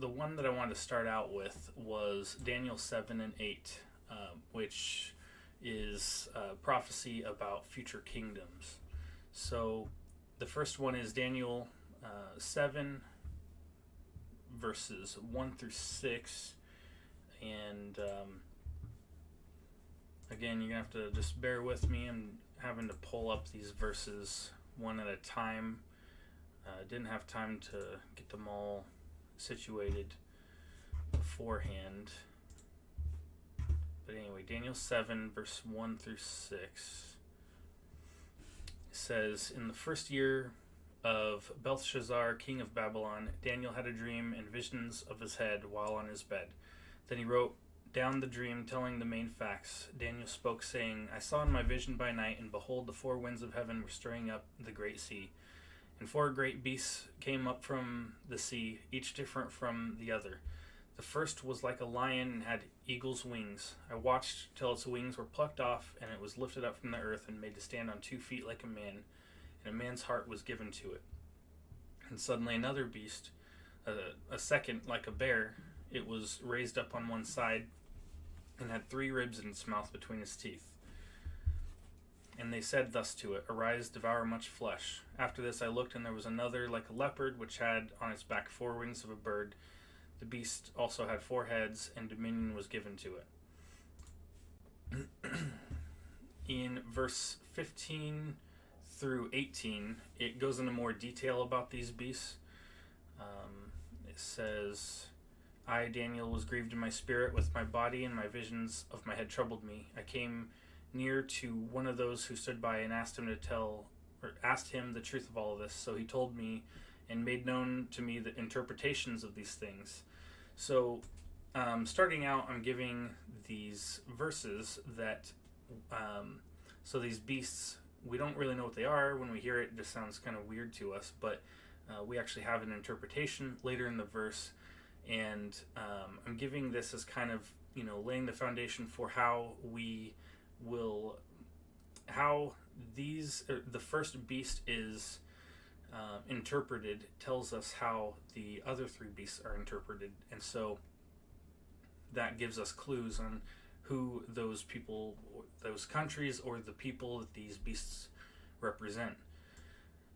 the one that I wanted to start out with was Daniel 7 and 8, which is prophecy about future kingdoms. So the first one is Daniel 7, verses 1 through 6. And again, you're going to have to just bear with me. I'm having to pull up these verses one at a time. Didn't have time to get them all situated beforehand. But anyway, Daniel 7, verse 1 through 6 says, "In the first year of Belshazzar, king of Babylon, Daniel had a dream and visions of his head while on his bed. Then he wrote down the dream, telling the main facts. Daniel spoke, saying, I saw in my vision by night, and behold, the four winds of heaven were stirring up the great sea. And four great beasts came up from the sea, each different from the other. The first was like a lion and had eagle's wings. I watched till its wings were plucked off, and it was lifted up from the earth and made to stand on 2 feet like a man, and a man's heart was given to it. And suddenly another beast, a second like a bear, it was raised up on one side, and had 3 ribs in its mouth between its teeth. And they said thus to it, Arise, devour much flesh. After this I looked, and there was another like a leopard, which had on its back 4 wings of a bird. The beast also had 4 heads, and dominion was given to it." In verse 15 through 18, it goes into more detail about these beasts. It says, "I, Daniel, was grieved in my spirit with my body, and my visions of my head troubled me. I came near to one of those who stood by and asked him the truth of all of this. So he told me and made known to me the interpretations of these things." So starting out, I'm giving these verses that so these beasts, we don't really know what they are. When we hear it, it just sounds kind of weird to us, but we actually have an interpretation later in the verse. And I'm giving this as kind of, laying the foundation for how the first beast is interpreted, tells us how the other 3 beasts are interpreted. And so that gives us clues on who those people, those countries, or the people that these beasts represent.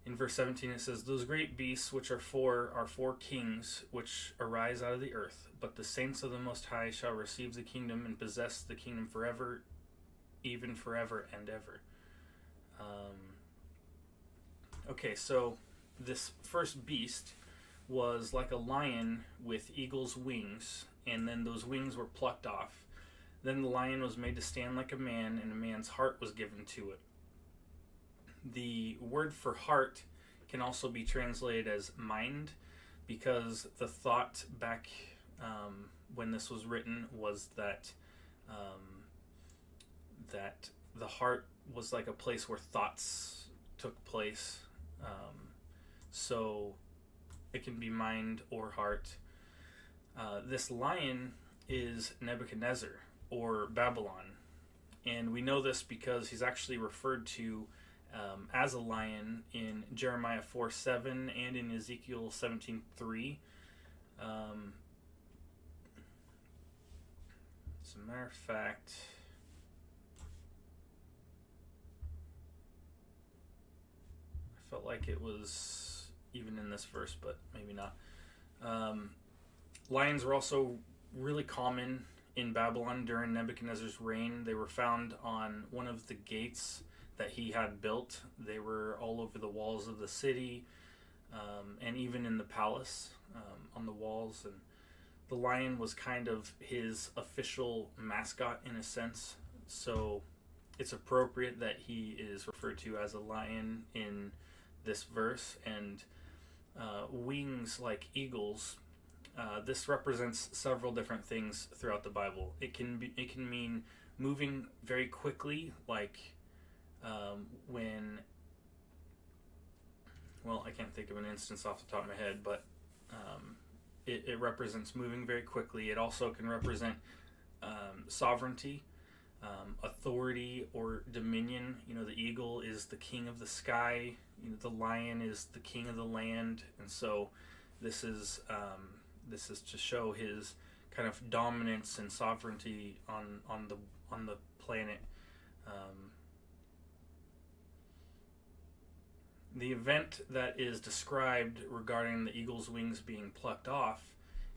In verse 17 it says, "Those great beasts which are 4 kings which arise out of the earth, but the saints of the Most High shall receive the kingdom and possess the kingdom forever, even forever and ever." Okay, so this first beast was like a lion with eagle's wings, and then those wings were plucked off. Then the lion was made to stand like a man, and a man's heart was given to it. The word for heart can also be translated as mind, because the thought back when this was written was that that the heart was like a place where thoughts took place. So it can be mind or heart. This lion is Nebuchadnezzar, or Babylon. And we know this because he's actually referred to as a lion in Jeremiah 4:7 and in Ezekiel 17:3. As a matter of fact, I felt like it was even in this verse, but maybe not. Lions were also really common in Babylon during Nebuchadnezzar's reign. They were found on one of the gates that he had built. They were all over the walls of the city, and even in the palace, on the walls. And the lion was kind of his official mascot in a sense. So it's appropriate that he is referred to as a lion in this verse. And wings like eagles, this represents several different things throughout the Bible. It can mean moving very quickly, like I can't think of an instance off the top of my head, but it represents moving very quickly. It also can represent sovereignty, authority, or dominion. The eagle is the king of the sky. The lion is the king of the land. And so this is This is to show his kind of dominance and sovereignty on the planet. The event that is described regarding the eagle's wings being plucked off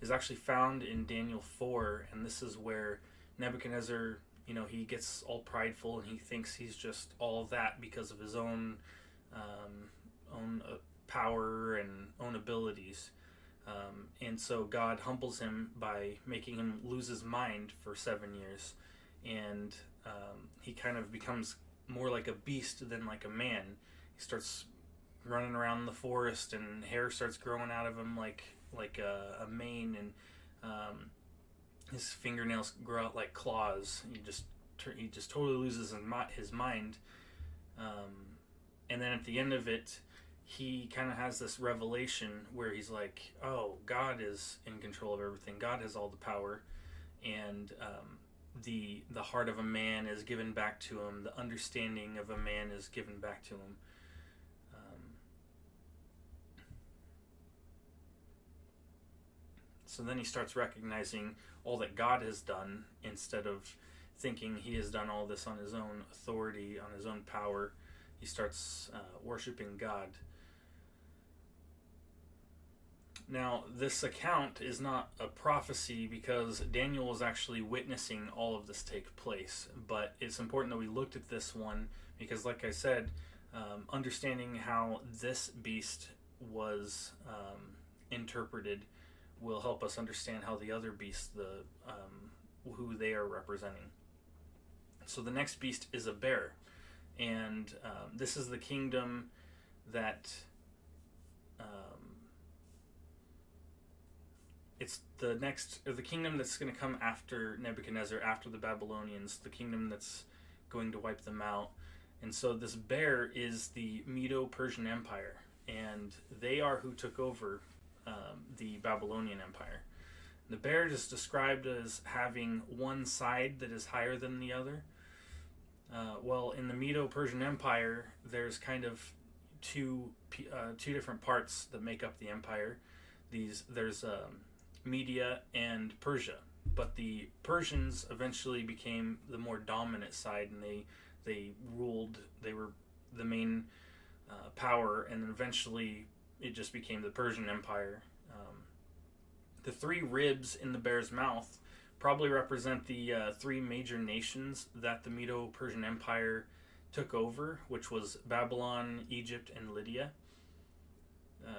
is actually found in Daniel 4, and this is where Nebuchadnezzar, he gets all prideful and he thinks he's just all of that because of his own power and own abilities. And so God humbles him by making him lose his mind for 7 years, and he kind of becomes more like a beast than like a man. He starts running around the forest, and hair starts growing out of him like a mane, and his fingernails grow out like claws. He just totally loses his mind, and then at the end of it, he kind of has this revelation where he's like, oh, God is in control of everything. God has all the power, and the heart of a man is given back to him. The understanding of a man is given back to him. So then he starts recognizing all that God has done, instead of thinking he has done all this on his own authority, on his own power. He starts worshiping God. Now, this account is not a prophecy because Daniel was actually witnessing all of this take place. But it's important that we looked at this one because, like I said, understanding how this beast was interpreted will help us understand how the other beasts, who they are representing. So the next beast is a bear, and this is the kingdom that it's the kingdom that's going to come after Nebuchadnezzar, after the Babylonians, the kingdom that's going to wipe them out. And so this bear is the Medo-Persian Empire, and they are who took over the Babylonian Empire. The bear is described as having one side that is higher than the other. Well, in the Medo-Persian Empire, there's kind of two different parts that make up the empire. There's Media and Persia, but the Persians eventually became the more dominant side, and they ruled. They were the main power, and then eventually it just became the Persian Empire. The three ribs in the bear's mouth probably represent the three major nations that the Medo-Persian Empire took over, which was Babylon, Egypt, and Lydia.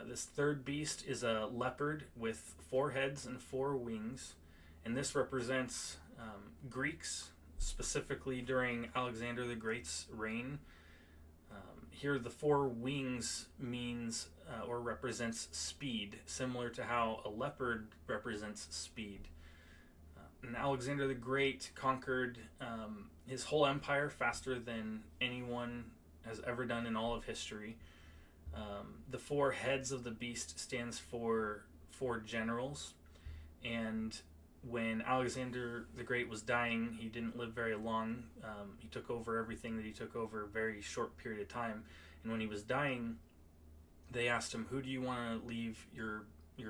This third beast is a leopard with 4 heads and 4 wings, and this represents Greeks, specifically during Alexander the Great's reign. Here the 4 wings means or represents speed, similar to how a leopard represents speed. And Alexander the Great conquered his whole empire faster than anyone has ever done in all of history. The 4 heads of the beast stands for 4 generals, and when Alexander the Great was dying, he didn't live very long. He took over everything that he took over a very short period of time, and when he was dying, they asked him, who do you want to leave your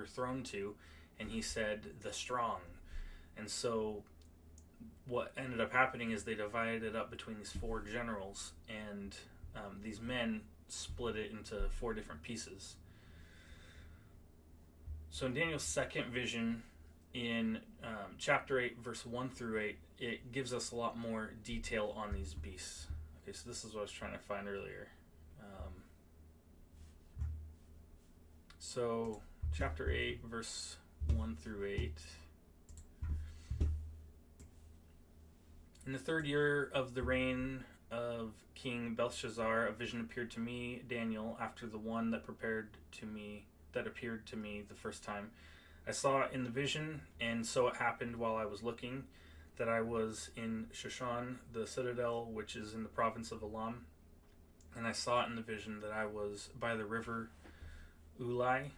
throne to? And he said, the strong. And so what ended up happening is they divided it up between these 4 generals, and these men split it into 4 different pieces. So in Daniel's second vision, in chapter 8, verse 1 through 8, it gives us a lot more detail on these beasts. Okay, so this is what I was trying to find earlier. So chapter 8, verse 1 through 8. In the 3rd year of the reign of King Belshazzar, a vision appeared to me, Daniel, after the one that appeared to me the first time. I saw it in the vision, and so it happened while I was looking, that I was in Shushan, the citadel, which is in the province of Elam, and I saw it in the vision that I was by the river Ulai.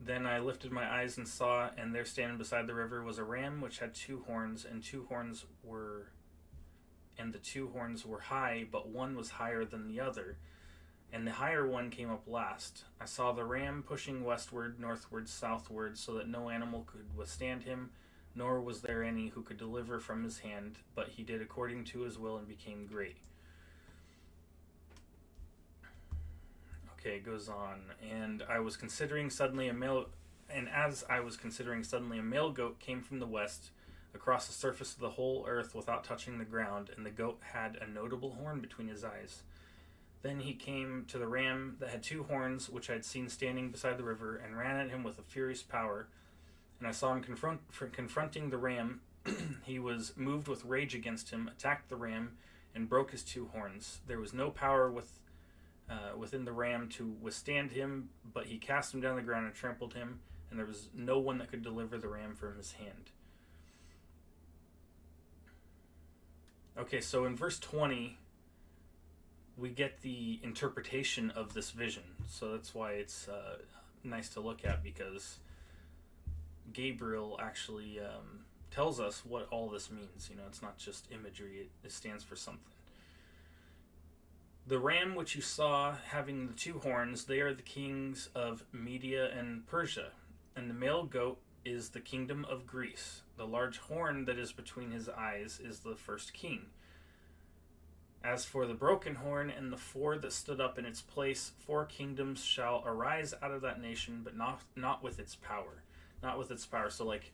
Then I lifted my eyes and saw, and there standing beside the river was a ram which had 2 horns, and the 2 horns were high, but one was higher than the other. and the higher one came up last. I saw the ram pushing westward, northward, southward, so that no animal could withstand him, nor was there any who could deliver from his hand, but he did according to his will and became great. Okay, it goes on. And I was considering suddenly a male, and as I was considering suddenly a male goat came from the west, across the surface of the whole earth without touching the ground, and the goat had a notable horn between his eyes. Then he came to the ram that had 2 horns, which I had seen standing beside the river, and ran at him with a furious power. And I saw him confronting the ram. He was moved with rage against him, attacked the ram, and broke his 2 horns. There was no power within the ram to withstand him, but he cast him down the ground and trampled him, and there was no one that could deliver the ram from his hand. Okay, so in verse 20, we get the interpretation of this vision. So that's why it's nice to look at, because Gabriel actually tells us what all this means. You know, it's not just imagery, it stands for something. The ram which you saw having the 2 horns, they are the kings of Media and Persia, and the male goat is the kingdom of Greece. The large horn that is between his eyes is the first king. As for the broken horn and the 4 that stood up in its place, 4 kingdoms shall arise out of that nation, but not with its power. Not with its power. So, like,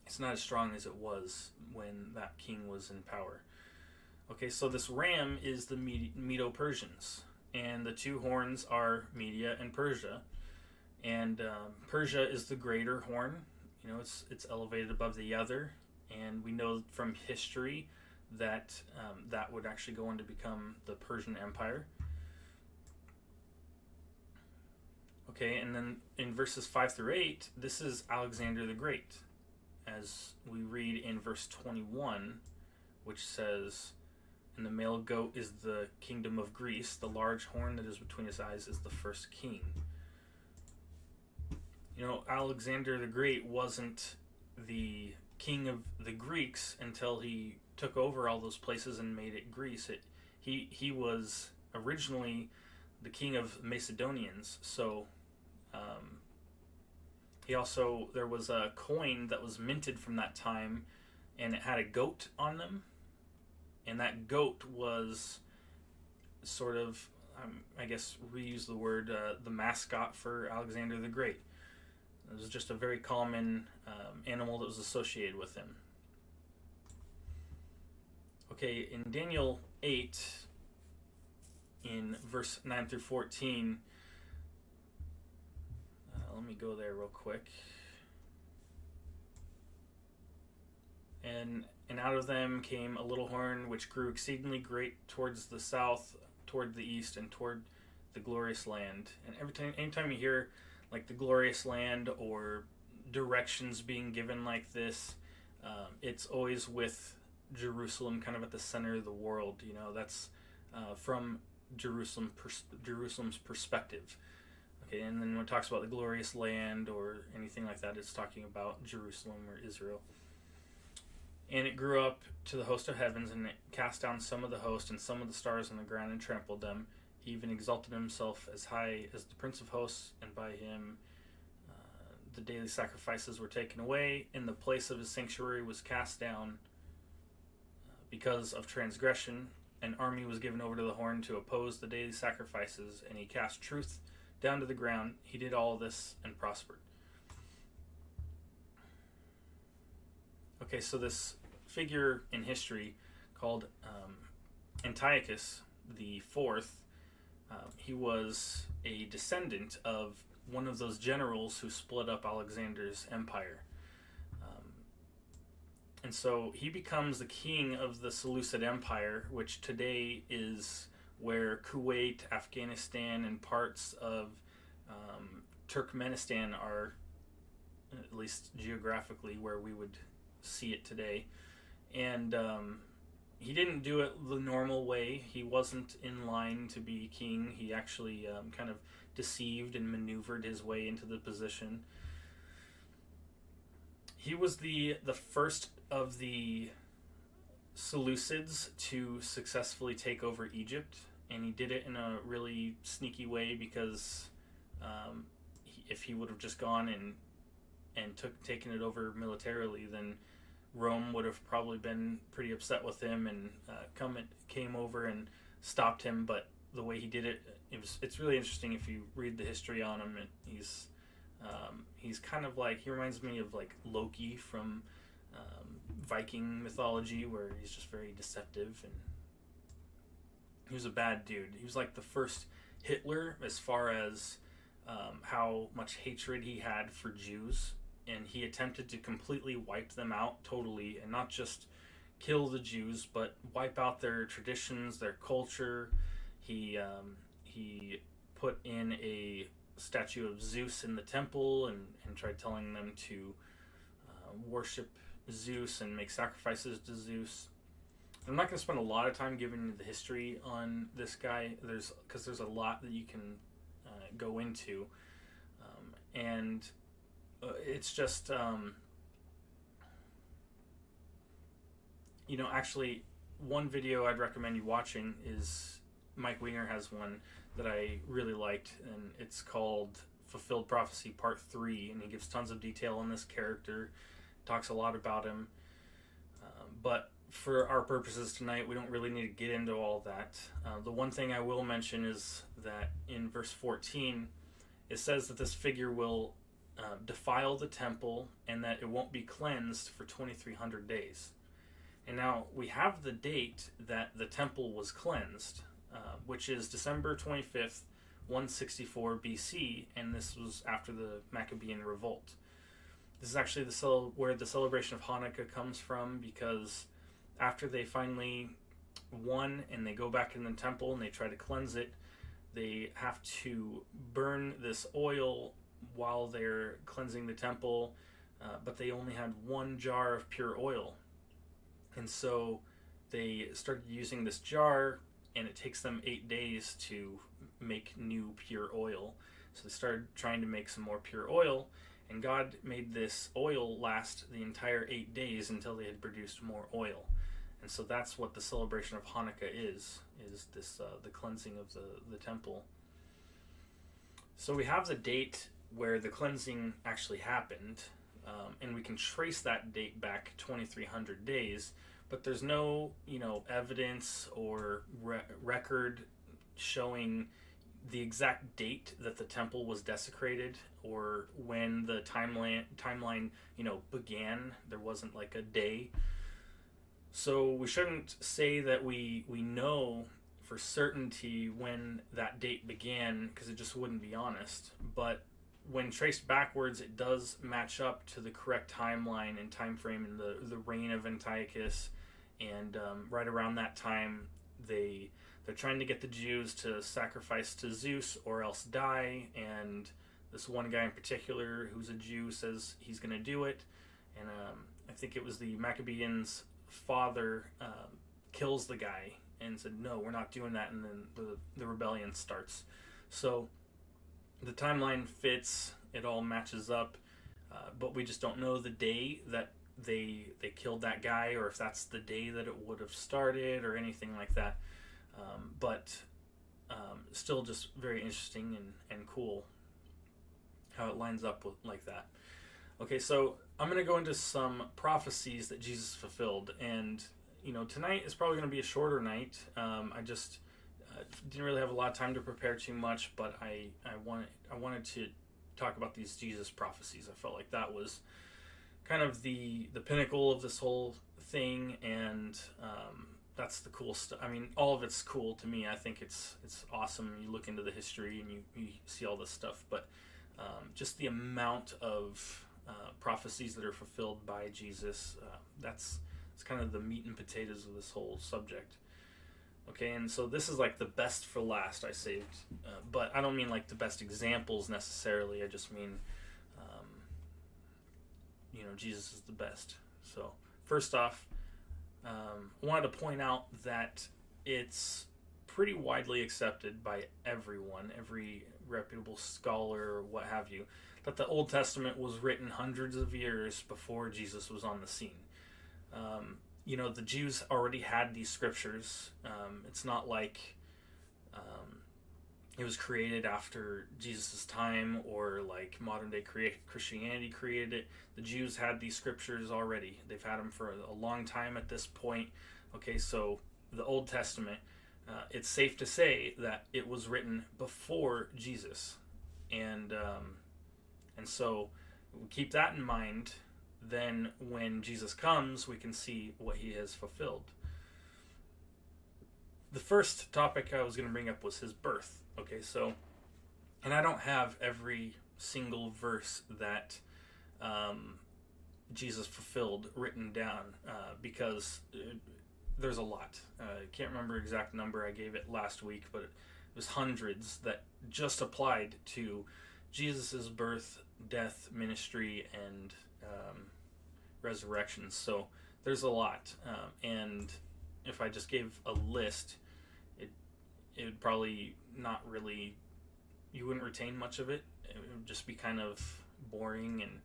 it's not as strong as it was when that king was in power. Okay, so this ram is the Medo-Persians, and the 2 horns are Media and Persia. And Persia is the greater horn. You know, it's elevated above the other, and we know from history that that would actually go on to become the Persian Empire. Okay, and then in verses 5 through 8, this is Alexander the Great, as we read in verse 21, which says, "And the male goat is the kingdom of Greece. The large horn that is between his eyes is the first king." You know, Alexander the Great wasn't the king of the Greeks until he took over all those places and made it Greece. He was originally the king of Macedonians. So there was a coin that was minted from that time, and it had a goat on them, and that goat was sort of, I guess, reuse the word, the mascot for Alexander the Great. It was just a very common animal that was associated with him. Okay, in Daniel 8, in verse 9 through 14, let me go there real quick. And out of them came a little horn which grew exceedingly great towards the south, toward the east, and toward the glorious land. And anytime you hear like the glorious land or directions being given like this, it's always with Jerusalem kind of at the center of the world. You know, that's from Jerusalem's perspective. Okay, and then when it talks about the glorious land or anything like that, it's talking about Jerusalem or Israel. And it grew up to the host of heavens, and it cast down some of the host and some of the stars on the ground and trampled them. He even exalted himself as high as the prince of hosts, and by him the daily sacrifices were taken away, and the place of his sanctuary was cast down because of transgression. An army was given over to the horn to oppose the daily sacrifices, and he cast truth down to the ground. He did all this and prospered. Okay, so this figure in history called Antiochus the Fourth, he was a descendant of one of those generals who split up Alexander's empire. And so he becomes the king of the Seleucid Empire, which today is where Kuwait, Afghanistan, and parts of Turkmenistan are, at least geographically, where we would see it today. And he didn't do it the normal way. He wasn't in line to be king. He actually kind of deceived and maneuvered his way into the position. He was the first of the Seleucids to successfully take over Egypt, and he did it in a really sneaky way because if he would have just gone and taken it over militarily, then Rome would have probably been pretty upset with him and came over and stopped him. But the way he did it, it's really interesting if you read the history on him. He's kind of like, he reminds me of like Loki from Viking mythology, where he's just very deceptive, and he was a bad dude. He was like the first Hitler as far as how much hatred he had for Jews, and he attempted to completely wipe them out totally, and not just kill the Jews, but wipe out their traditions, their culture. He put in a statue of Zeus in the temple and tried telling them to worship Zeus and make sacrifices to Zeus. I'm not going to spend a lot of time giving you the history on this guy, because there's a lot that you can go into, and it's just actually, one video I'd recommend you watching is Mike Winger has one that I really liked, and it's called Fulfilled Prophecy Part 3, and he gives tons of detail on this character, talks a lot about him, but for our purposes tonight, we don't really need to get into all that. The one thing I will mention is that in verse 14, it says that this figure will defile the temple and that it won't be cleansed for 2,300 days. And now we have the date that the temple was cleansed, which is December 25th, 164 BC, and this was after the Maccabean revolt. This is actually where the celebration of Hanukkah comes from, because after they finally won and they go back in the temple and they try to cleanse it, they have to burn this oil while they're cleansing the temple, but they only had one jar of pure oil. And so they started using this jar, and it takes them 8 days to make new pure oil. So they started trying to make some more pure oil, and God made this oil last the entire 8 days until they had produced more oil. And so that's what the celebration of Hanukkah is this the cleansing of the temple. So we have the date where the cleansing actually happened, and we can trace that date back 2,300 days, but there's no evidence or record showing the exact date that the temple was desecrated or when the timeline began. There wasn't like a day. So we shouldn't say that we know for certainty when that date began, because it just wouldn't be honest. But when traced backwards, it does match up to the correct timeline and time frame in the reign of Antiochus. And right around that time, they're trying to get the Jews to sacrifice to Zeus or else die. And this one guy in particular, who's a Jew, says he's going to do it. And I think it was the Maccabeans' father kills the guy and said, no, we're not doing that. And then the rebellion starts. So the timeline fits, it all matches up, but we just don't know the day that they killed that guy, or if that's the day that it would have started or anything like that. But still just very interesting and cool how it lines up with like that. Okay, so I'm going to go into some prophecies that Jesus fulfilled, and tonight is probably going to be a shorter night. I just didn't really have a lot of time to prepare too much, but I wanted to talk about these Jesus prophecies. I felt like that was kind of the pinnacle of this whole thing, and that's the cool stuff. I mean, all of it's cool to me. I think it's awesome. You look into the history and you see all this stuff, but just the amount of prophecies that are fulfilled by Jesus, it's kind of the meat and potatoes of this whole subject. Okay, and so this is like the best for last I saved, but I don't mean like the best examples necessarily. I just mean, Jesus is the best. So first off, I wanted to point out that it's pretty widely accepted by everyone, every reputable scholar or what have you, that the Old Testament was written hundreds of years before Jesus was on the scene. The Jews already had these scriptures. It's not like it was created after Jesus' time, or like modern day Christianity created it. The Jews had these scriptures already. They've had them for a long time at this point. Okay, so the Old Testament, it's safe to say that it was written before Jesus, and so we keep that in mind. Then when Jesus comes, we can see what he has fulfilled. The first topic I was going to bring up was his birth. Okay, so, and I don't have every single verse that Jesus fulfilled written down, because there's a lot. I can't remember the exact number. I gave it last week, but it was hundreds that just applied to Jesus's birth, death, ministry, and resurrection. So there's a lot, and if I just gave a list, it would probably not really, you wouldn't retain much of it. It would just be kind of boring, and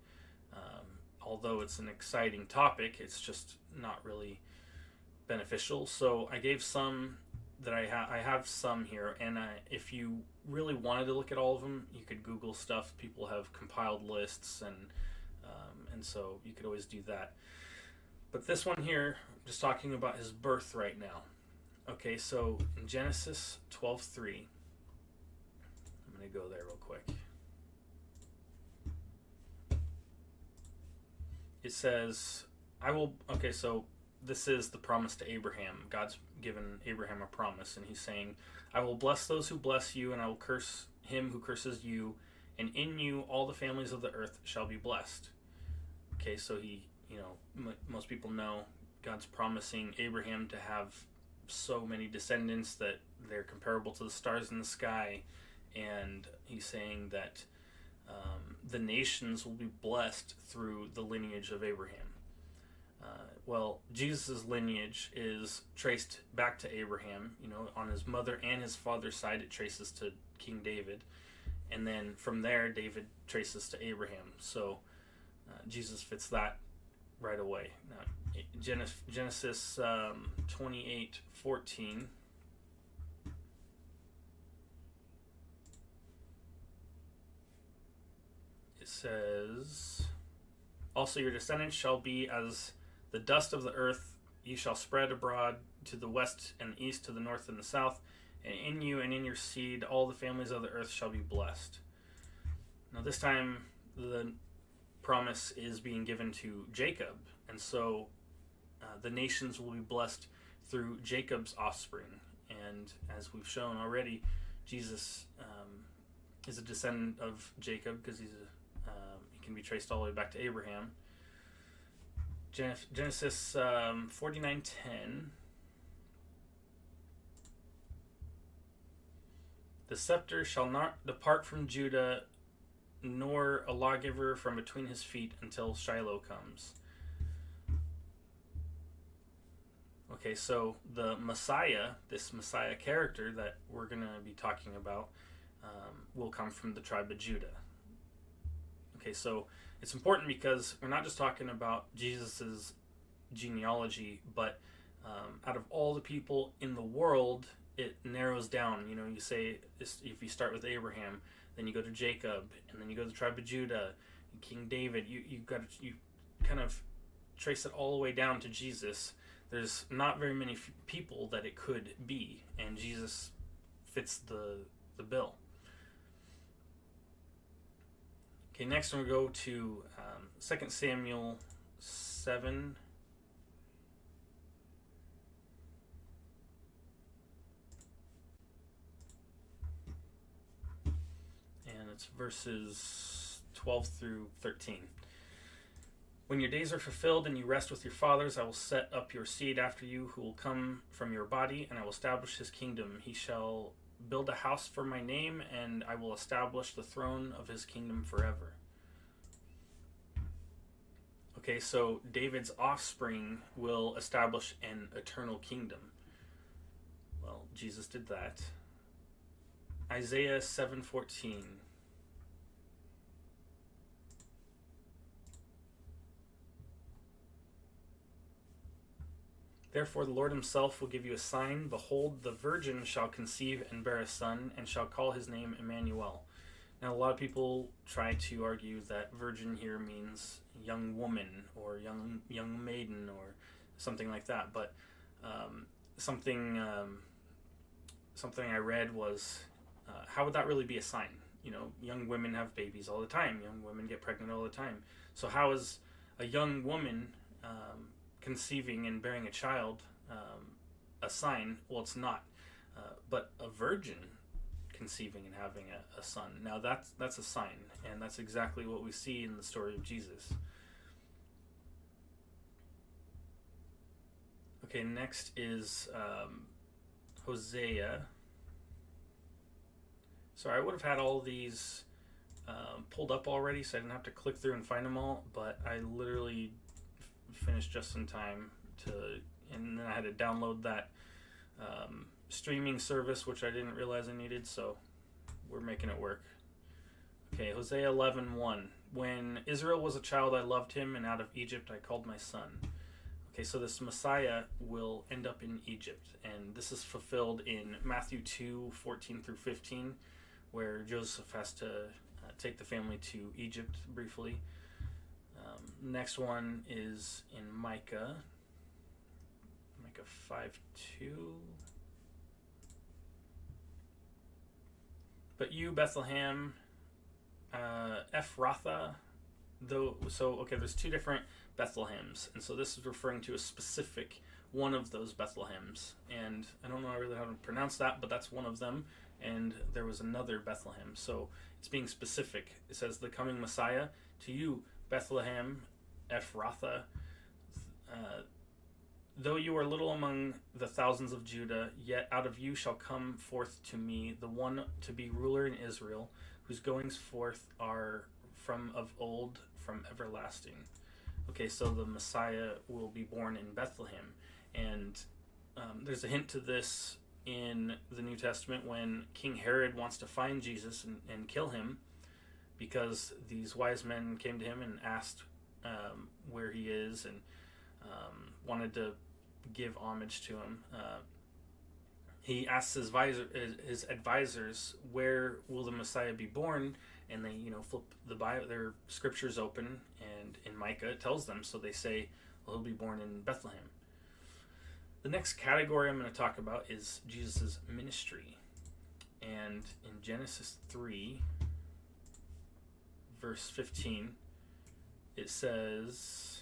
although it's an exciting topic, it's just not really beneficial. So I gave some that I have some here, and if you really wanted to look at all of them, you could Google stuff. People have compiled lists, and so you could always do that. But this one here, I'm just talking about his birth right now. Okay, so in Genesis 12:3, I'm going to go there real quick. It says, okay, so this is the promise to Abraham. God's given Abraham a promise, and he's saying, I will bless those who bless you, and I will curse him who curses you, and in you all the families of the earth shall be blessed. Okay, so most people know God's promising Abraham to have so many descendants that they're comparable to the stars in the sky, and he's saying that the nations will be blessed through the lineage of Abraham. Well, Jesus' lineage is traced back to Abraham. On his mother and his father's side, it traces to King David, and then from there, David traces to Abraham. So Jesus fits that right away. Now, Genesis 28:14. It says, also your descendants shall be as the dust of the earth. You shall spread abroad to the west and east, to the north and the south, and in you and in your seed all the families of the earth shall be blessed. Now this time the promise is being given to Jacob, and so the nations will be blessed through Jacob's offspring. And as we've shown already, Jesus is a descendant of Jacob, because he can be traced all the way back to Abraham. Genesis 49:10. The scepter shall not depart from Judah, nor a lawgiver from between his feet until Shiloh comes. Okay, so the Messiah, this Messiah character that we're going to be talking about, will come from the tribe of Judah. Okay, so it's important because we're not just talking about Jesus's genealogy, but out of all the people in the world, it narrows down. You say, if you start with Abraham, then you go to Jacob, and then you go to the tribe of Judah, King David. You kind of trace it all the way down to Jesus. There's not very many people that it could be, and Jesus fits the bill. Okay, next I'm going to go to 2 Samuel 7. And it's verses 12 through 13. When your days are fulfilled and you rest with your fathers, I will set up your seed after you, who will come from your body, and I will establish his kingdom. He shall build a house for my name, and I will establish the throne of his kingdom forever. Okay, so David's offspring will establish an eternal kingdom. Well, Jesus did that. Isaiah 7:14. Therefore the Lord himself will give you a sign. Behold, the virgin shall conceive and bear a son, and shall call his name Emmanuel. Now, a lot of people try to argue that virgin here means young woman or young maiden or something like that. But something I read was, how would that really be a sign? You know, young women have babies all the time. Young women get pregnant all the time. So how is a young woman conceiving and bearing a child a sign? Well, it's not. But a virgin conceiving and having a son, now that's a sign, and that's exactly what we see in the story of Jesus. Okay, next is Hosea. Sorry, I would have had all these pulled up already, so I didn't have to click through and find them all, but I literally finished just in time and then I had to download that streaming service, which I didn't realize I needed, so we're making it work. Okay, Hosea 11:1. When Israel was a child, I loved him, and out of Egypt I called my son. Okay, so this Messiah will end up in Egypt, and this is fulfilled in Matthew 2:14 through 15, where Joseph has to take the family to Egypt briefly. Next one is in Micah 5:2. But you, Bethlehem, Ephrathah, there's two different Bethlehems, and so this is referring to a specific one of those Bethlehems, and I don't know really how to pronounce that, but that's one of them, and there was another Bethlehem, so it's being specific. It says, the coming Messiah, to you, Bethlehem, Ephrathah, though you are little among the thousands of Judah, yet out of you shall come forth to me the one to be ruler in Israel, whose goings forth are from of old, from everlasting. Okay, so the Messiah will be born in Bethlehem, and there's a hint to this in the New Testament when King Herod wants to find Jesus and kill him, because these wise men came to him and asked where he is, and wanted to give homage to him. He asks his advisors, where will the Messiah be born? And they, flip the Bible, their scriptures open, and in Micah it tells them. So they say, well, he'll be born in Bethlehem. The next category I'm going to talk about is Jesus' ministry. And in Genesis 3, verse 15, it says,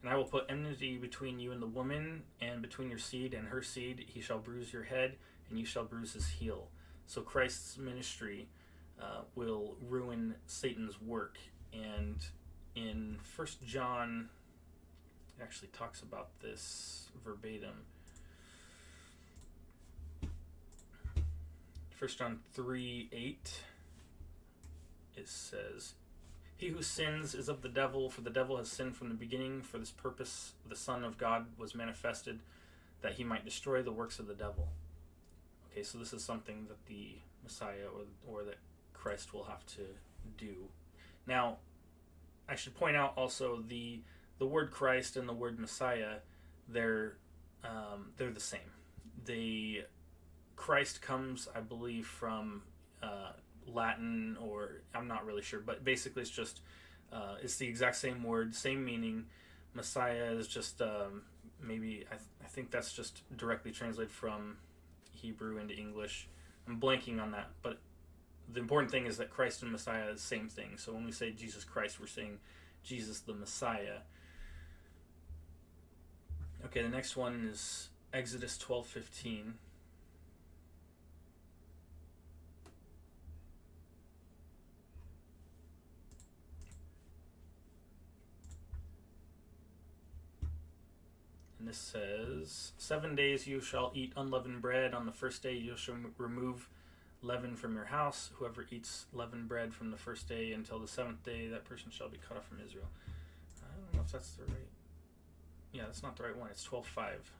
and I will put enmity between you and the woman, and between your seed and her seed. He shall bruise your head, and you shall bruise his heel. So Christ's ministry will ruin Satan's work. And in 1 John, it actually talks about this verbatim. 1 John 3:8, it says, he who sins is of the devil, for the devil has sinned from the beginning. For this purpose the Son of God was manifested, that he might destroy the works of the devil. Okay, so this is something that the Messiah or that Christ will have to do. Now, I should point out also the word Christ and the word Messiah, they're the same. The Christ comes, I believe, from Latin, or I'm not really sure, but basically it's just it's the exact same word, same meaning. Messiah is just maybe I think that's just directly translated from Hebrew into English. I'm blanking on that, but the important thing is that Christ and Messiah is the same thing. So when we say Jesus Christ, we're saying Jesus the Messiah. Okay, the next one is Exodus 12:15. And this says, 7 days you shall eat unleavened bread. On the first day you shall remove leaven from your house. Whoever eats leavened bread from the first day until the seventh day, that person shall be cut off from Israel. I don't know if that's the right... Yeah, that's not the right one. It's 12:5.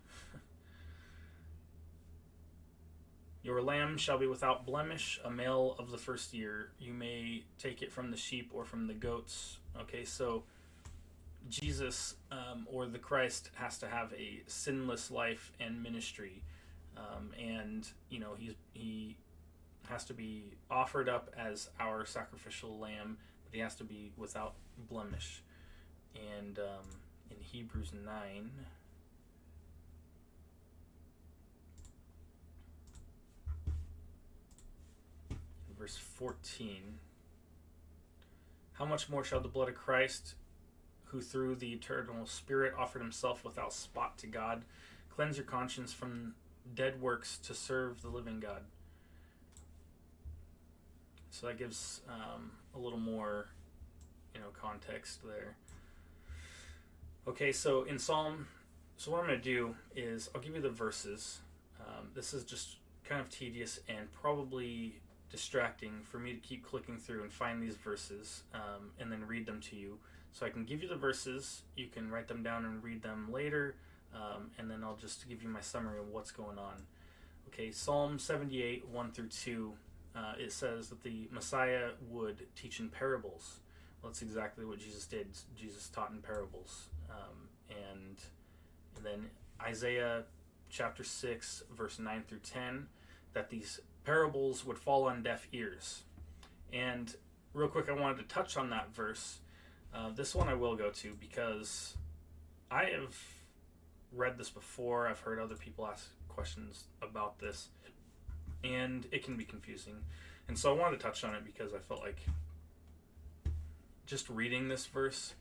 Your lamb shall be without blemish, a male of the first year. You may take it from the sheep or from the goats. Okay, so Jesus or the Christ has to have a sinless life and ministry, and he has to be offered up as our sacrificial lamb, but he has to be without blemish. And in Hebrews 9, verse 14, how much more shall the blood of Christ, who through the eternal Spirit offered himself without spot to God, cleanse your conscience from dead works to serve the living God? So that gives a little more, context there. Okay, so in Psalm, so what I'm going to do is I'll give you the verses. This is just kind of tedious and probably distracting for me to keep clicking through and find these verses and then read them to you. So I can give you the verses, you can write them down and read them later, and then I'll just give you my summary of what's going on. Okay, Psalm 78, 1 through 2, it says that the Messiah would teach in parables. Well, that's exactly what Jesus did. Jesus taught in parables. And then Isaiah chapter 6, verse 9 through 10, that these parables would fall on deaf ears. And real quick, I wanted to touch on that verse. This one I will go to because I have read this before. I've heard other people ask questions about this, and it can be confusing. And so I wanted to touch on it because I felt like just reading this verse,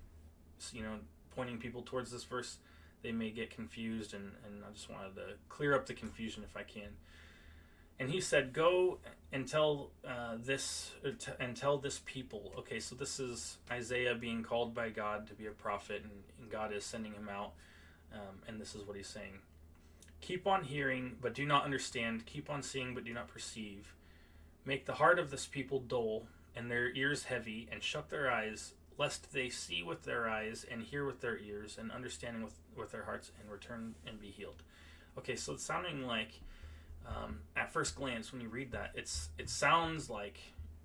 pointing people towards this verse, they may get confused, and I just wanted to clear up the confusion if I can. And he said, "Go and tell this people." Okay, so this is Isaiah being called by God to be a prophet, and God is sending him out, and this is what he's saying: "Keep on hearing, but do not understand. Keep on seeing, but do not perceive. Make the heart of this people dull, and their ears heavy, and shut their eyes, lest they see with their eyes, and hear with their ears, and understanding with their hearts, and return and be healed." Okay, so it's sounding like, at first glance, when you read that, it sounds like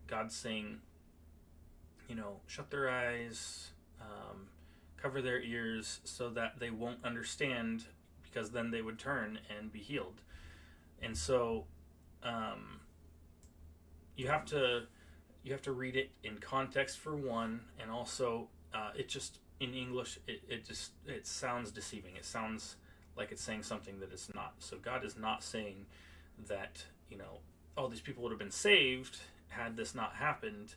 God's saying, shut their eyes, cover their ears, so that they won't understand, because then they would turn and be healed. And so you have to read it in context for one, and also it just in English it sounds deceiving. It sounds like it's saying something that it's not. So God is not saying that all these people would have been saved had this not happened.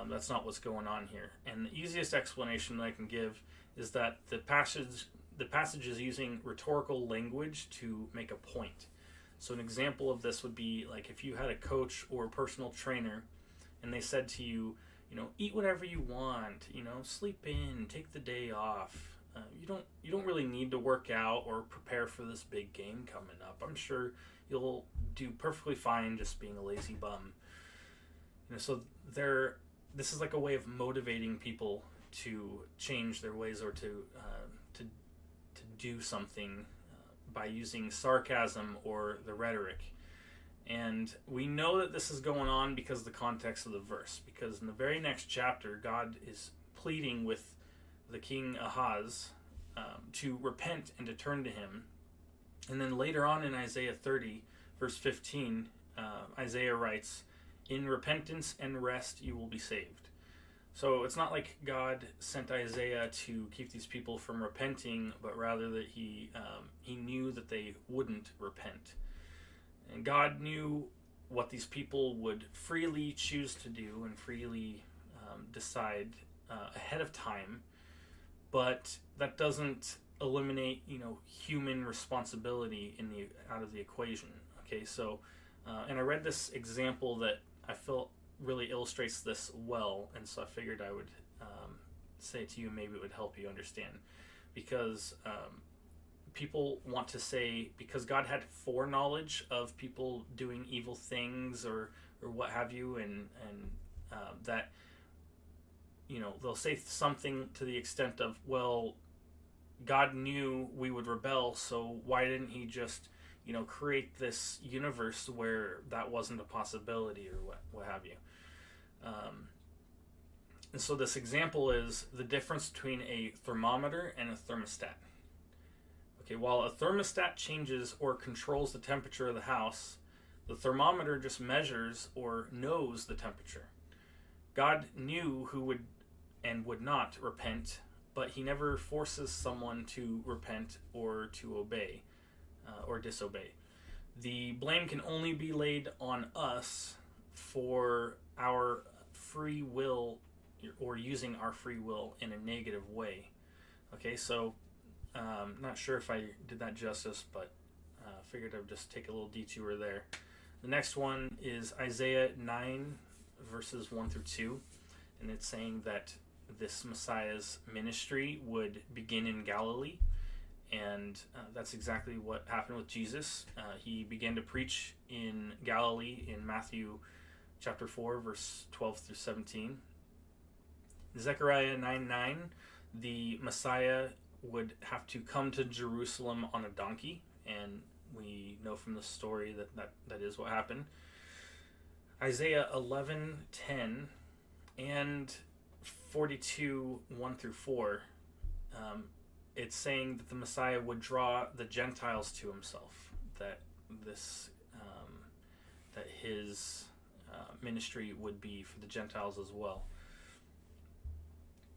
That's not what's going on here. And the easiest explanation that I can give is that the passage is using rhetorical language to make a point. So an example of this would be like if you had a coach or a personal trainer and they said to you, eat whatever you want, sleep in, take the day off. You don't really need to work out or prepare for this big game coming up. I'm sure you'll do perfectly fine just being a lazy bum. So this is like a way of motivating people to change their ways or to do something by using sarcasm or the rhetoric. And we know that this is going on because of the context of the verse. Because in the very next chapter, God is pleading with the king Ahaz to repent and to turn to him. And then later on in Isaiah 30, verse 15, Isaiah writes, "In repentance and rest you will be saved." So it's not like God sent Isaiah to keep these people from repenting, but rather that he knew that they wouldn't repent. And God knew what these people would freely choose to do and freely decide ahead of time, but that doesn't eliminate human responsibility out of the equation. Okay, so and I read this example that I felt really illustrates this well, and so I figured I would say it to you. Maybe it would help you understand, because people want to say because God had foreknowledge of people doing evil things or what have you, and that they'll say something to the extent of, well, God knew we would rebel, so why didn't he just create this universe where that wasn't a possibility, or what have you. And so this example is the difference between a thermometer and a thermostat. Okay, while a thermostat changes or controls the temperature of the house, the thermometer just measures or knows the temperature. God knew who would and would not repent, but he never forces someone to repent or to obey or disobey. The blame can only be laid on us for our free will or using our free will in a negative way. Okay, so not sure if I did that justice, but figured I'd just take a little detour there. The next one is Isaiah 9, verses 1 through 2, and it's saying that this Messiah's ministry would begin in Galilee, and that's exactly what happened with Jesus. He began to preach in Galilee in Matthew chapter 4, verse 12 through 17. Zechariah 9:9, the Messiah would have to come to Jerusalem on a donkey, and we know from the story that is what happened. Isaiah 11:10 and 42 1 through 4, it's saying that the Messiah would draw the Gentiles to himself, that his ministry would be for the Gentiles as well.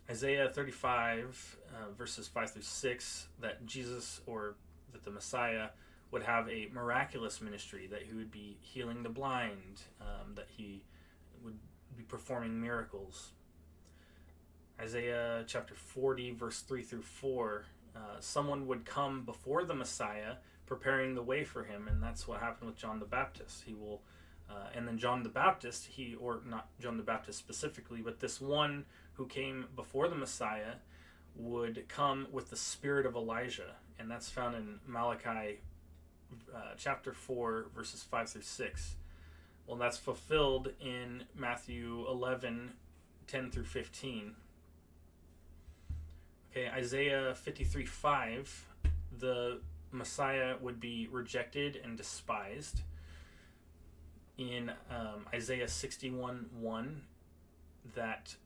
Isaiah 35, verses 5 through 6, that Jesus, or that the Messiah, would have a miraculous ministry, that he would be healing the blind, that he would be performing miracles. Isaiah chapter 40, verse 3 through 4, someone would come before the Messiah, preparing the way for him, and that's what happened with John the Baptist. He will, and then John the Baptist, or not John the Baptist specifically, but this one who came before the Messiah would come with the spirit of Elijah, and that's found in Malachi chapter 4, verses 5 through 6. Well, that's fulfilled in Matthew 11, 10 through 15. Okay, Isaiah 53:5, the Messiah would be rejected and despised. In Isaiah 61:1, that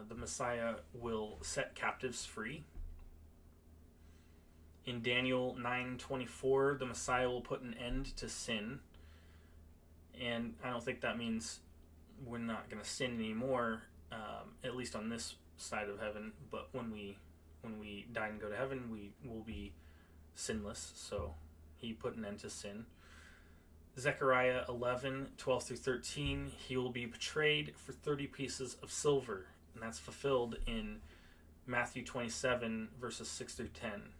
the Messiah will set captives free. In Daniel 9:24, the Messiah will put an end to sin. And I don't think that means we're not going to sin anymore, at least on this side of heaven. But when we die and go to heaven, we will be sinless. So he put an end to sin. Zechariah 11:12 through 13, he will be betrayed for 30 pieces of silver. And that's fulfilled in Matthew 27, verses 6 through 10.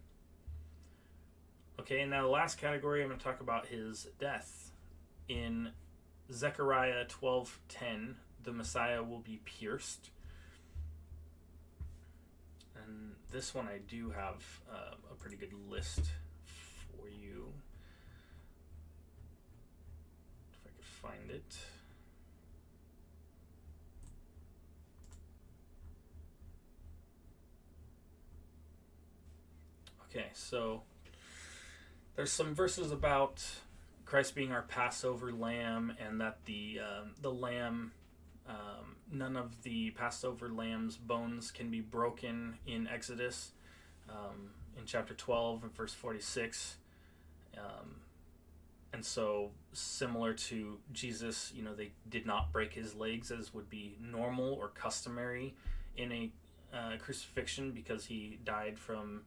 Okay, and now the last category, I'm going to talk about his death. In Zechariah 12:10, the Messiah will be pierced. And this one I do have a pretty good list for you. If I could find it. Okay, so there's some verses about Christ being our Passover lamb, and that the lamb, none of the Passover lamb's bones can be broken in Exodus, in chapter 12 and verse 46. And so similar to Jesus, they did not break his legs as would be normal or customary in a crucifixion, because he died from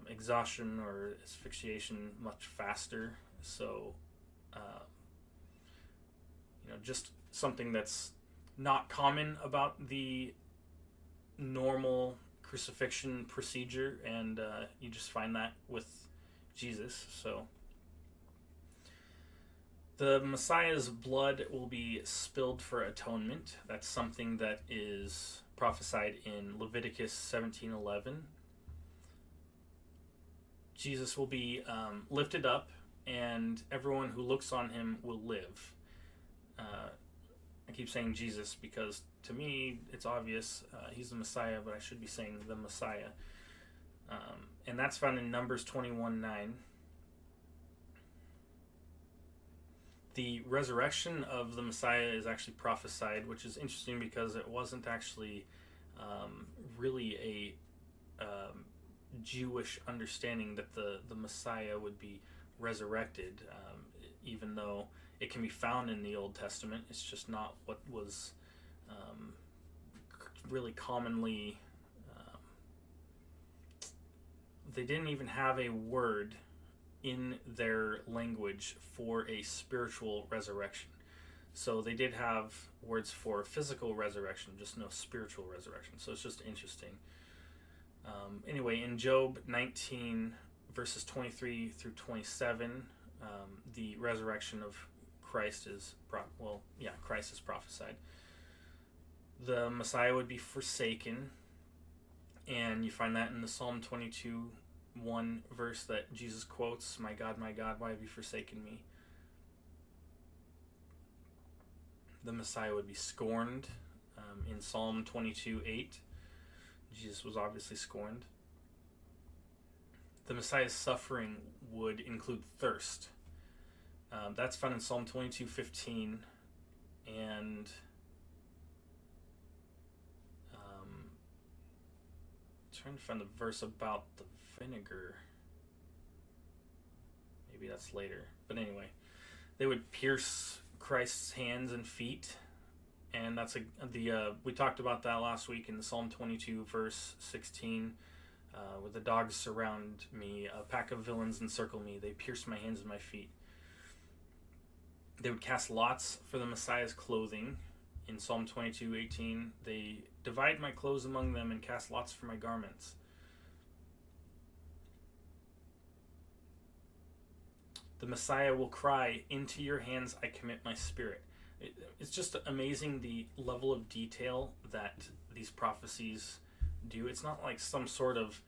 exhaustion or asphyxiation much faster. So, just something that's not common about the normal crucifixion procedure, and you just find that with Jesus. So, the Messiah's blood will be spilled for atonement. That's something that is prophesied in Leviticus 17:11. Jesus will be lifted up, and everyone who looks on him will live. I keep saying Jesus because to me it's obvious he's the Messiah, but I should be saying the Messiah. And that's found in Numbers 21:9. The resurrection of the Messiah is actually prophesied, which is interesting because it wasn't actually really a Jewish understanding that the Messiah would be resurrected, even though it can be found in the Old Testament. It's just not what was really commonly. They didn't even have a word in their language for a spiritual resurrection. So they did have words for physical resurrection, just no spiritual resurrection. So it's just interesting. Anyway, in Job 19, verses 23 through 27, the resurrection of Christ is, Christ is prophesied. The Messiah would be forsaken, and you find that in the Psalm 22, 1 verse that Jesus quotes, my God, why have you forsaken me? The Messiah would be scorned. In Psalm 22, 8, Jesus was obviously scorned. The Messiah's suffering would include thirst. That's found in Psalm 22, 15, and trying to find the verse about the vinegar. Maybe that's later. But anyway, they would pierce Christ's hands and feet, and that's we talked about that last week in the Psalm 22 verse 16, where the dogs surround me, a pack of villains encircle me, they pierce my hands and my feet. They would cast lots for the Messiah's clothing. In Psalm 22, 18, they divide my clothes among them and cast lots for my garments. The Messiah will cry, into your hands I commit my spirit. It's just amazing the level of detail that these prophecies do. It's not like some sort of,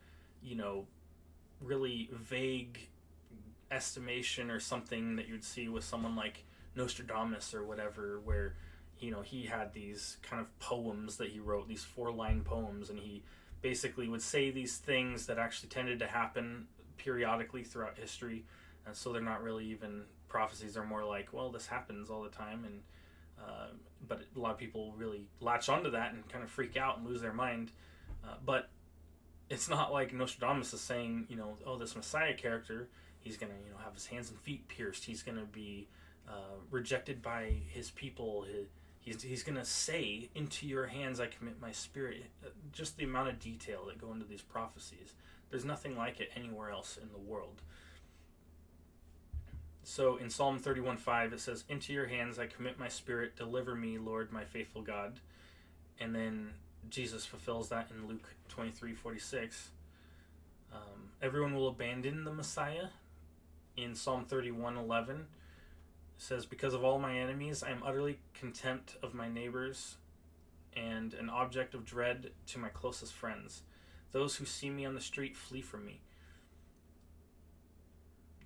really vague estimation or something that you'd see with someone like Nostradamus or whatever, where he had these kind of poems that he wrote, these 4-line poems, and he basically would say these things that actually tended to happen periodically throughout history. And so they're not really even prophecies. They're more like, well, this happens all the time, and but a lot of people really latch onto that and kind of freak out and lose their mind. But it's not like Nostradamus is saying, this Messiah character, he's going to, have his hands and feet pierced. He's going to be rejected by his people. He's going to say, into your hands I commit my spirit. Just the amount of detail that go into these prophecies. There's nothing like it anywhere else in the world. So in Psalm 31:5 it says, into your hands I commit my spirit, deliver me, Lord, my faithful God. And then Jesus fulfills that in Luke 23:46. Everyone will abandon the Messiah. In Psalm 31:11 it says, because of all my enemies I am utterly contempt of my neighbors and an object of dread to my closest friends. Those who see me on the street flee from me.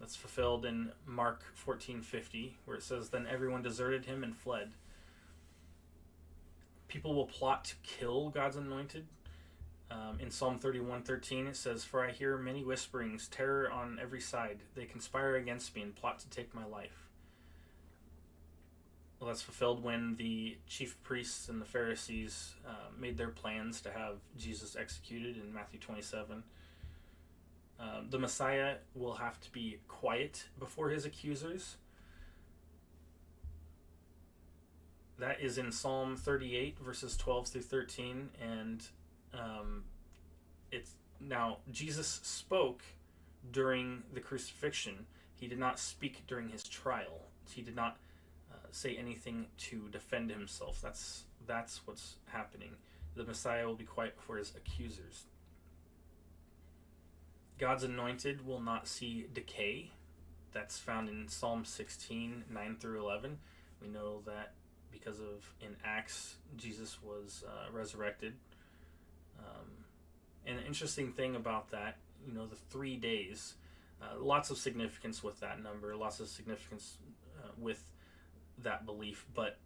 That's fulfilled in Mark 14:50, where it says, then everyone deserted him and fled. People will plot to kill God's anointed. In Psalm 31:13 it says, for I hear many whisperings, terror on every side. They conspire against me and plot to take my life. Well, that's fulfilled when the chief priests and the Pharisees made their plans to have Jesus executed in Matthew 27. The Messiah will have to be quiet before his accusers. That is in Psalm 38, verses 12 through 13, and Jesus spoke during the crucifixion. He did not speak during his trial. He did not say anything to defend himself. That's what's happening. The Messiah will be quiet before his accusers. God's anointed will not see decay. That's found in Psalm 16, 9 through 11. We know that because in Acts, Jesus was resurrected. And the interesting thing about that, the 3 days, lots of significance with that number, lots of significance with that belief. But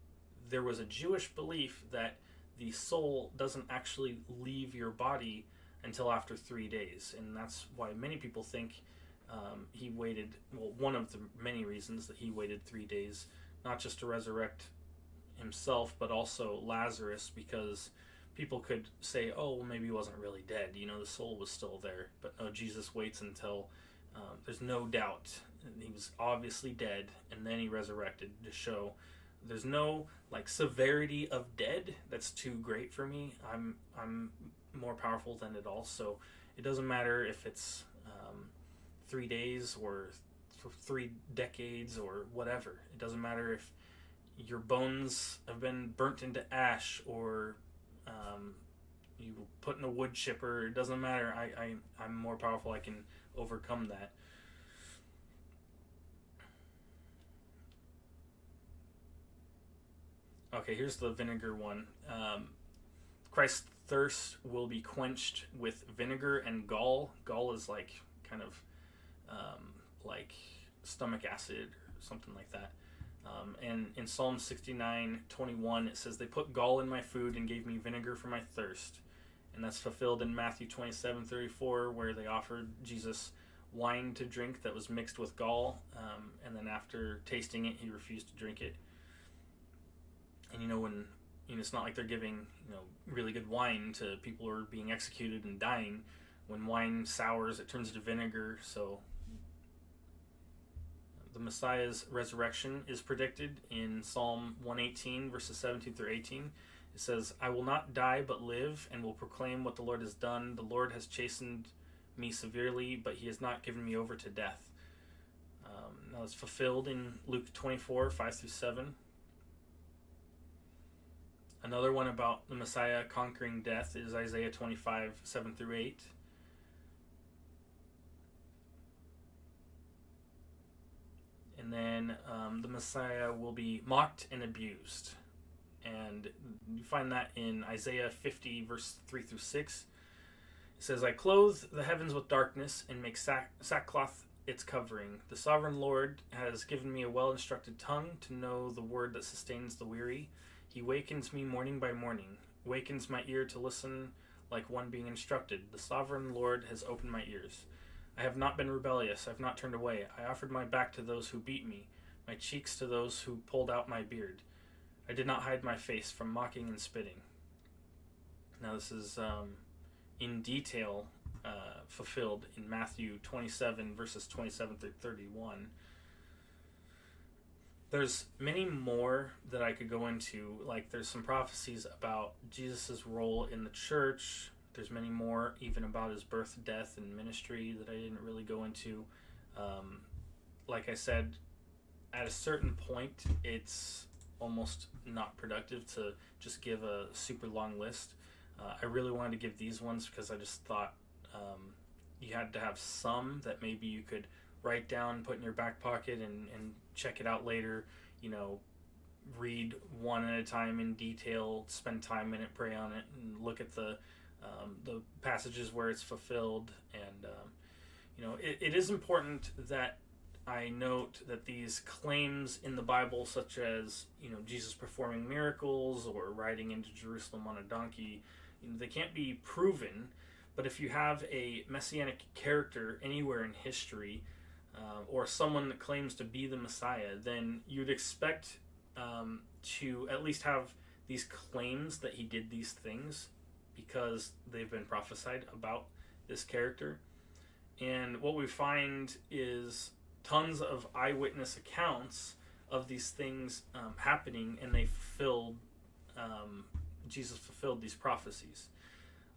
there was a Jewish belief that the soul doesn't actually leave your body until after 3 days, and that's why many people think he waited. Well, one of the many reasons that he waited 3 days not just to resurrect himself, but also Lazarus, because people could say, oh, well, maybe he wasn't really dead. The soul was still there. But no, Jesus waits until there's no doubt he was obviously dead, and then he resurrected to show there's no severity of dead that's too great for me. I'm more powerful than it all. So it doesn't matter if it's 3 days or for 3 decades or whatever. It doesn't matter if your bones have been burnt into ash or you put in a wood chipper. It doesn't matter. I'm more powerful. I can overcome that. Okay, here's the vinegar one. Christ's thirst will be quenched with vinegar and gall. Gall is kind of like stomach acid or something like that. And in Psalm 69:21, it says, "They put gall in my food and gave me vinegar for my thirst." And that's fulfilled in Matthew 27:34, where they offered Jesus wine to drink that was mixed with gall. And then after tasting it, he refused to drink it. And when it's not like they're giving really good wine to people who are being executed and dying. When wine sours, it turns into vinegar. So the Messiah's resurrection is predicted in Psalm 118, verses 17 through 18. It says, "I will not die but live, and will proclaim what the Lord has done. The Lord has chastened me severely, but he has not given me over to death." Now it's fulfilled in Luke 24, 5 through 7. Another one about the Messiah conquering death is Isaiah 25, 7 through 8. And then the Messiah will be mocked and abused. And you find that in Isaiah 50, verse 3 through 6. It says, "I clothe the heavens with darkness and make sackcloth its covering. The sovereign Lord has given me a well-instructed tongue to know the word that sustains the weary. He wakens me morning by morning, wakens my ear to listen like one being instructed. The sovereign Lord has opened my ears. I have not been rebellious, I have not turned away. I offered my back to those who beat me, my cheeks to those who pulled out my beard. I did not hide my face from mocking and spitting." Now this is in detail fulfilled in Matthew 27, verses 27 through 31. There's many more that I could go into. There's some prophecies about Jesus' role in the church. There's many more even about his birth, death, and ministry that I didn't really go into. Like I said, at a certain point, it's almost not productive to just give a super long list. I really wanted to give these ones because I just thought you had to have some that maybe you could write down, put in your back pocket, and check it out later. Read one at a time in detail, spend time in it, pray on it, and look at the passages where it's fulfilled. And it is important that I note that these claims in the Bible, such as Jesus performing miracles or riding into Jerusalem on a donkey, they can't be proven. But if you have a messianic character anywhere in history, or someone that claims to be the Messiah, then you'd expect to at least have these claims that he did these things because they've been prophesied about this character. And what we find is tons of eyewitness accounts of these things happening, and Jesus fulfilled these prophecies.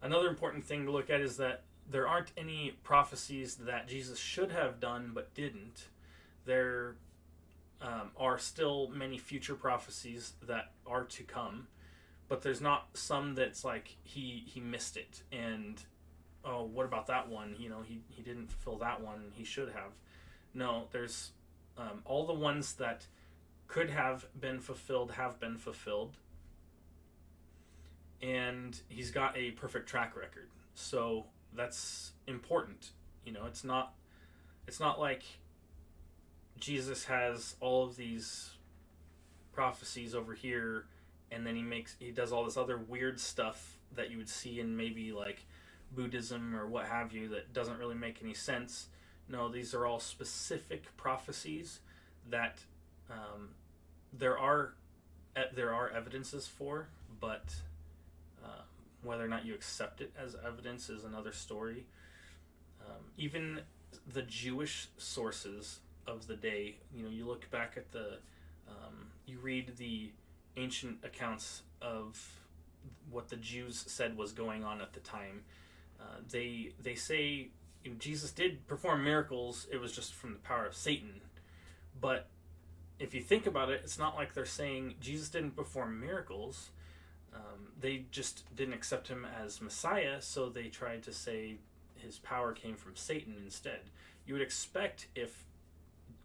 Another important thing to look at is that there aren't any prophecies that Jesus should have done but didn't. There are still many future prophecies that are to come, but there's not some that's he missed it, and oh, what about that one? He didn't fulfill that one. He should have. No, there's all the ones that could have been fulfilled have been fulfilled, and he's got a perfect track record. So that's important. It's not like Jesus has all of these prophecies over here, and then he does all this other weird stuff that you would see in maybe Buddhism or what have you that doesn't really make any sense. No, these are all specific prophecies that there are evidences for, but whether or not you accept it as evidence is another story. Even the Jewish sources of the day, you look back at you read the ancient accounts of what the Jews said was going on at the time. They say Jesus did perform miracles. It was just from the power of Satan. But if you think about it, it's not like they're saying Jesus didn't perform miracles. They just didn't accept him as Messiah, so they tried to say his power came from Satan instead. You would expect, if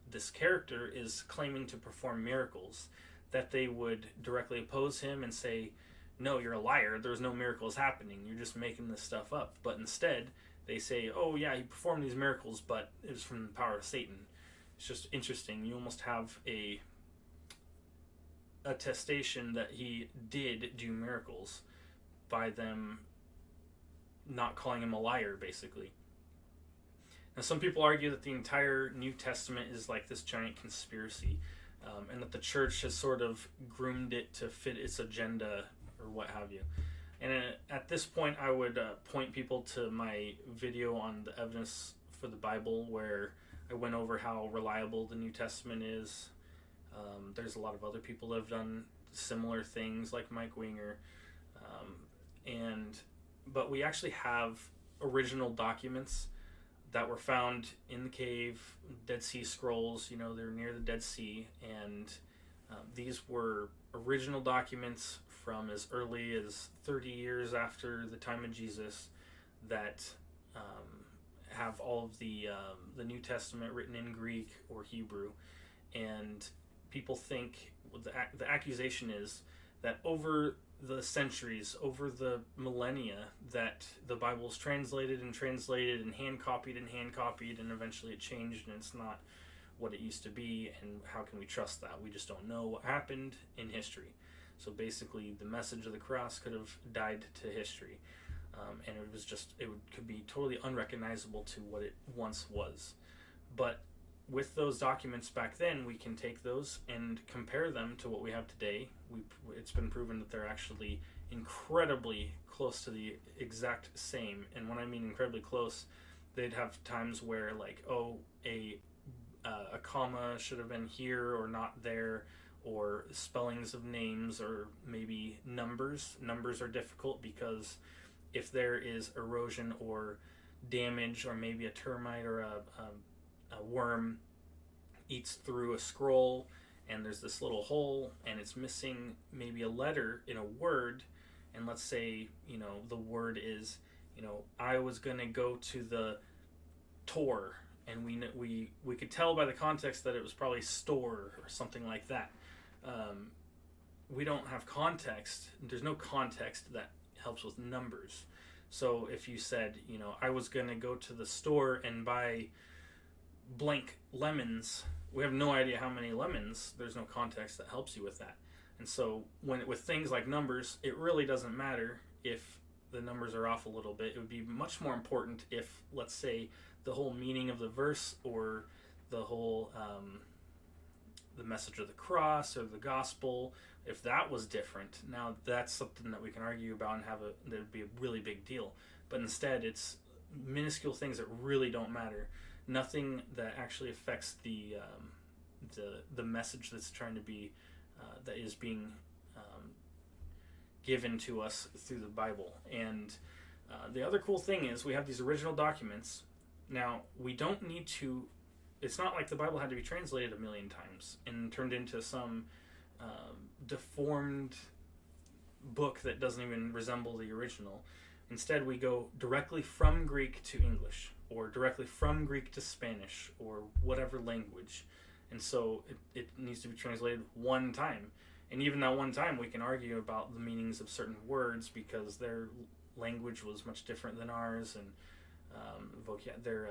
this character is claiming to perform miracles, that they would directly oppose him and say, no, you're a liar, there's no miracles happening, you're just making this stuff up. But instead, they say, oh yeah, he performed these miracles, but it was from the power of Satan. It's just interesting. You almost have a attestation that he did do miracles by them not calling him a liar, basically. Now, some people argue that the entire New Testament is like this giant conspiracy, and that the church has sort of groomed it to fit its agenda or what have you. And at this point, I would point people to my video on the evidence for the Bible, where I went over how reliable the New Testament is. There's a lot of other people that have done similar things, like Mike Winger. But we actually have original documents that were found in the cave, Dead Sea Scrolls. They're near the Dead Sea, and these were original documents from as early as 30 years after the time of Jesus that have all of the New Testament written in Greek or Hebrew. And people think, the accusation is that over the centuries, over the millennia, that the Bible's translated and translated and hand copied, and eventually it changed and it's not what it used to be. And how can we trust that? We just don't know what happened in history. So basically, the message of the cross could have died to history, and could be totally unrecognizable to what it once was. But with those documents back then, we can take those and compare them to what we have today. It's been proven that they're actually incredibly close to the exact same. And when I mean incredibly close, they'd have times where, like, a comma should have been here or not there, or spellings of names, or maybe numbers. Numbers are difficult because if there is erosion or damage, or maybe a termite or a worm eats through a scroll and there's this little hole and it's missing maybe a letter in a word, and let's say the word is I was going to go to the Tor, and we could tell by the context that it was probably store or something like that. We don't have context. There's no context that helps with numbers. So if you said, I was going to go to the store and buy blank lemons, we have no idea how many lemons. There's no context that helps you with that. And so with things like numbers, it really doesn't matter if the numbers are off a little bit. It would be much more important if, let's say, the whole meaning of the verse, or the whole the message of the cross or the gospel, if that was different. Now that's something that we can argue about and that would be a really big deal. But instead, it's minuscule things that really don't matter. Nothing that actually affects the message that's trying to be that is being given to us through the Bible. And the other cool thing is we have these original documents. Now, we don't need to. It's not like the Bible had to be translated a million times and turned into some deformed book that doesn't even resemble the original. Instead, we go directly from Greek to English, or directly from Greek to Spanish, or whatever language. And so it needs to be translated one time. And even that one time, we can argue about the meanings of certain words because their language was much different than ours, and their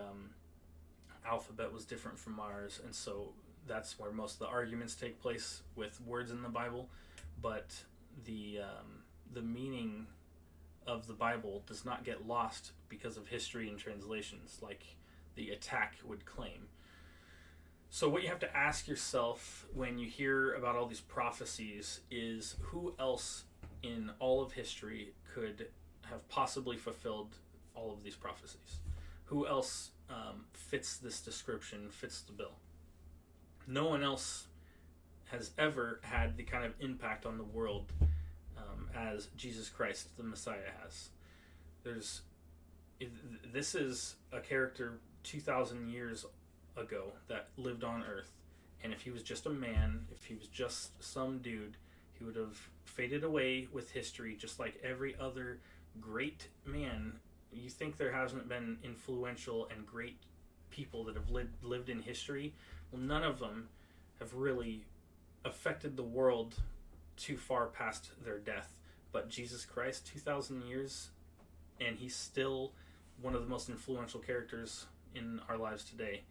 alphabet was different from ours. And so that's where most of the arguments take place with words in the Bible. But the meaning of the Bible does not get lost because of history and translations, like the attack would claim. So what you have to ask yourself when you hear about all these prophecies is who else in all of history could have possibly fulfilled all of these prophecies? Who else fits this description, fits the bill? No one else has ever had the kind of impact on the world as Jesus Christ, the Messiah, has. This is a character 2,000 years ago that lived on Earth, and if he was just a man, if he was just some dude, he would have faded away with history just like every other great man. You think there hasn't been influential and great people that have lived in history? Well, none of them have really affected the world too far past their death. But Jesus Christ, 2,000 years, and he's still one of the most influential characters in our lives today.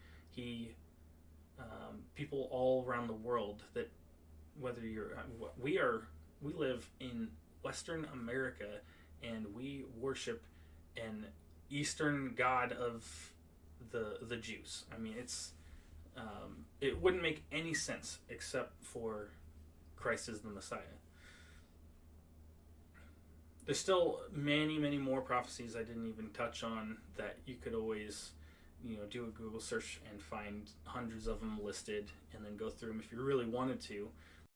People all around the world, that whether we live in Western America, and we worship an Eastern God of the Jews. I mean, it wouldn't make any sense except for Christ as the Messiah. There's still many, many more prophecies I didn't even touch on that you could always, do a Google search and find hundreds of them listed and then go through them if you really wanted to.